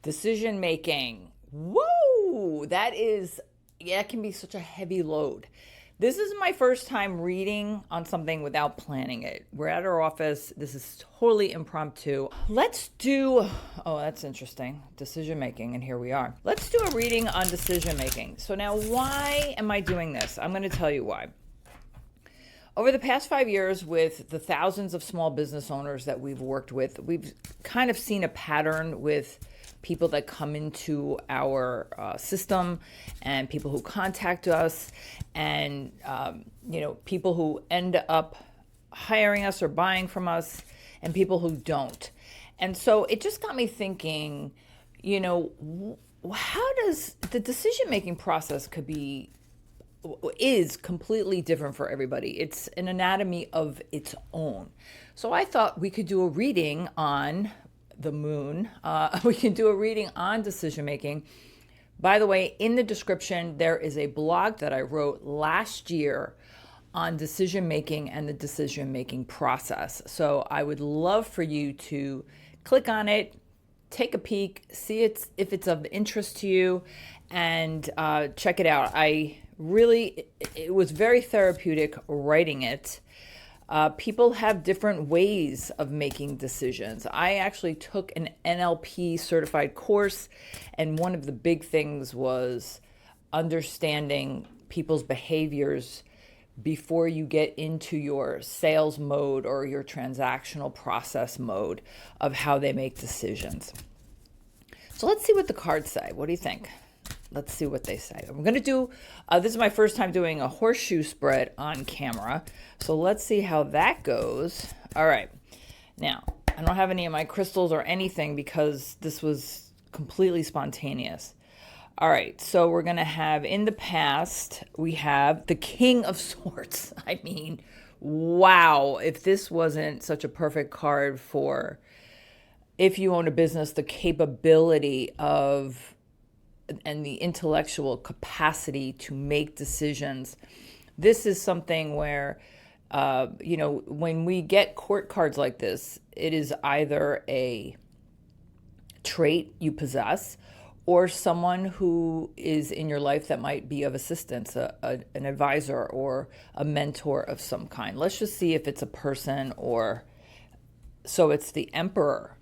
Decision making. Whoa, that can be such a heavy load. This is my first time reading on something without planning it. We're at our office. This is totally impromptu. Oh, that's interesting. Decision making, and here we are. Let's do a reading on decision making. So now, why am I doing this? I'm going to tell you why. Over the past 5 years, with the thousands of small business owners that we've worked with, we've kind of seen a pattern with people that come into our system and people who contact us and, people who end up hiring us or buying from us and people who don't. And so it just got me thinking, how does the decision-making process is completely different for everybody. It's an anatomy of its own. So I thought we could do a reading on the moon. We can do a reading on decision making. By the way, in the description, there is a blog that I wrote last year on decision making and the decision making process. So I would love for you to click on it, take a peek, see if it's of interest to you, and check it out. It was very therapeutic writing it. People have different ways of making decisions. I actually took an NLP certified course, and one of the big things was understanding people's behaviors before you get into your sales mode or your transactional process mode of how they make decisions. So let's see what the cards say. What do you think? Let's see what they say. I'm going to do, this is my first time doing a horseshoe spread on camera. So let's see how that goes. All right. Now, I don't have any of my crystals or anything because this was completely spontaneous. All right. So we're going to have, in the past, we have the King of Swords. I mean, wow. If this wasn't such a perfect card for, if you own a business, the capability of and the intellectual capacity to make decisions. This is something where, when we get court cards like this, it is either a trait you possess or someone who is in your life that might be of assistance, an advisor or a mentor of some kind. Let's just see if it's a person so it's the Emperor.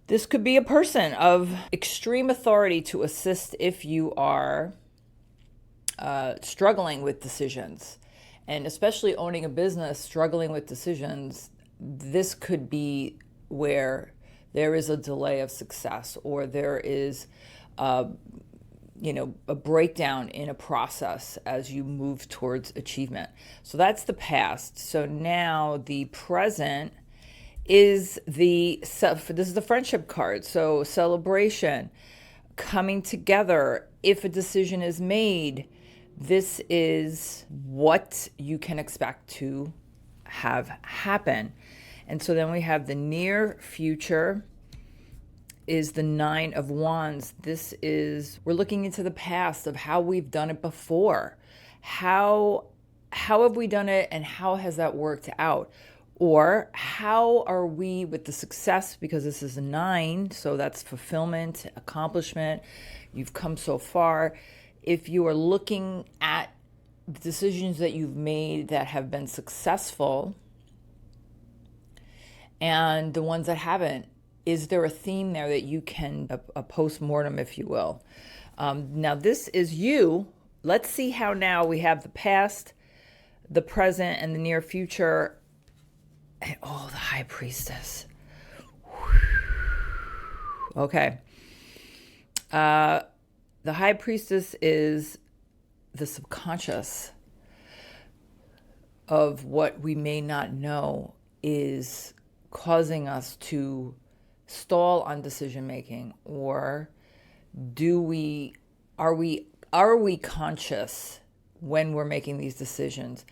This could be a person of extreme authority to assist if you are struggling with decisions. And especially owning a business, struggling with decisions, this could be where there is a delay of success or there is a breakdown in a process as you move towards achievement. So that's the past. So now the present is this is the friendship card. So celebration, coming together. If a decision is made, this is what you can expect to have happen. And so then we have the near future is the Nine of Wands. We're looking into the past of how we've done it before. How have we done it and how has that worked out? Or how are we with the success, because this is a 9, so that's fulfillment, accomplishment. You've come so far. If you are looking at the decisions that you've made that have been successful and the ones that haven't, is there a theme there that you can, a post-mortem, if you will? Now, this is you. Let's see how now we have the past, the present, and the near future. And the High Priestess. Okay. The High Priestess is the subconscious of what we may not know is causing us to stall on decision making, or are we conscious when we're making these decisions?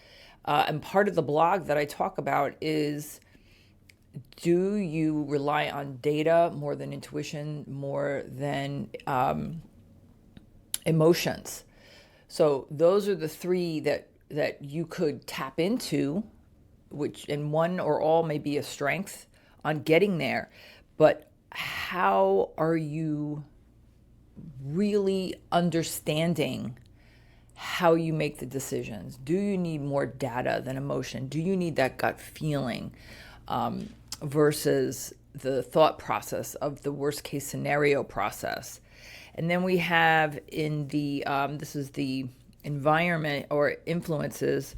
And part of the blog that I talk about is, do you rely on data more than intuition, more than emotions? So those are the three that you could tap into, and one or all may be a strength on getting there. But how are you really understanding how you make the decisions? Do you need more data than emotion? Do you need that gut feeling versus the thought process of the worst case scenario process? And then we have in the, this is the environment or influences,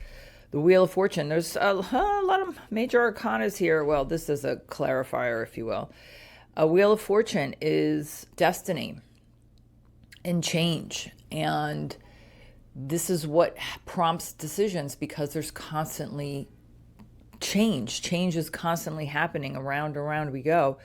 the Wheel of Fortune. There's a lot of major arcanas here. Well, this is a clarifier, if you will. A Wheel of Fortune is destiny and change. And this is what prompts decisions, because there's constantly change. Change is constantly happening. Around and around we go.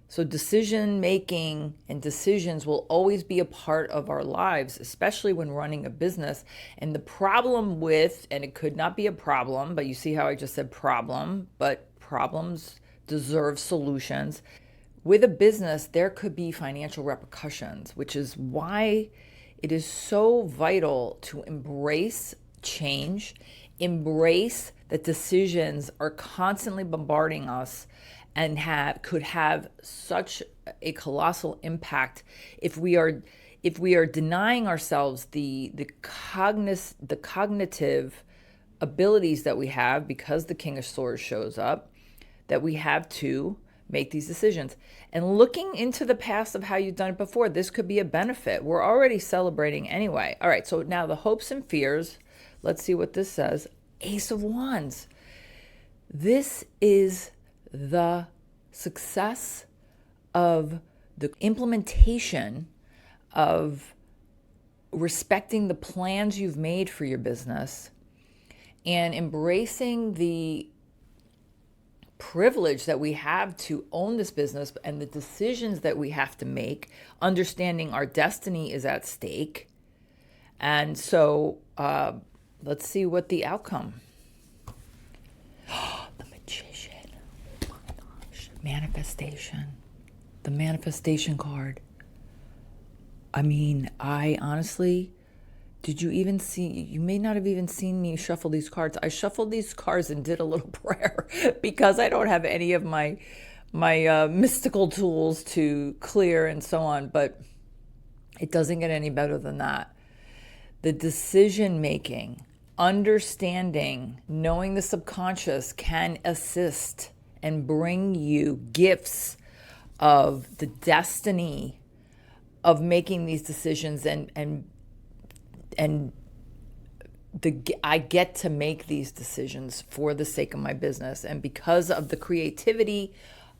So decision making and decisions will always be a part of our lives, especially when running a business. And the problem with, and it could not be a problem, but you see how I just said problem, but problems deserve solutions. With a business, there could be financial repercussions, which is why it is so vital to embrace change, embrace that decisions are constantly bombarding us and could have such a colossal impact if we are denying ourselves the cognitive abilities that we have, because the King of Swords shows up, that we have to make these decisions. And looking into the past of how you've done it before, this could be a benefit. We're already celebrating anyway. All right, so now the hopes and fears. Let's see what this says. Ace of Wands. This is the success of the implementation of respecting the plans you've made for your business and embracing the privilege that we have to own this business and the decisions that we have to make, understanding our destiny is at stake. And so let's see what the outcome. The Magician. Oh my gosh. Manifestation. The manifestation card. I mean, I honestly, did you even see, you may not have even seen me shuffle these cards. I shuffled these cards and did a little prayer because I don't have any of my mystical tools to clear and so on, but it doesn't get any better than that. The decision making, understanding, knowing the subconscious can assist and bring you gifts of the destiny of making these decisions, and I get to make these decisions for the sake of my business. And because of the creativity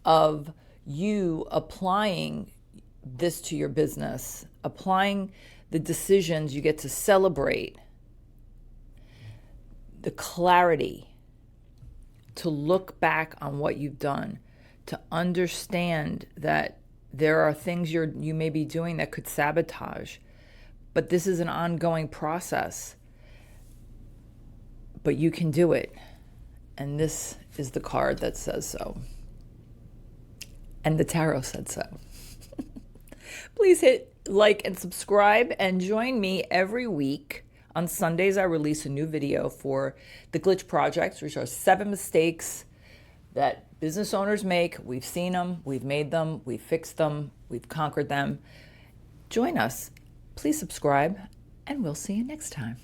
of you applying this to your business, applying the decisions, you get to celebrate the clarity to look back on what you've done, to understand that there are things you may be doing that could sabotage. But this is an ongoing process. But you can do it. And this is the card that says so. And the tarot said so. Please hit like and subscribe and join me every week. On Sundays, I release a new video for the Glitch Projects, which are 7 mistakes that business owners make. We've seen them, we've made them, we've fixed them, we've conquered them. Join us. Please subscribe, and we'll see you next time.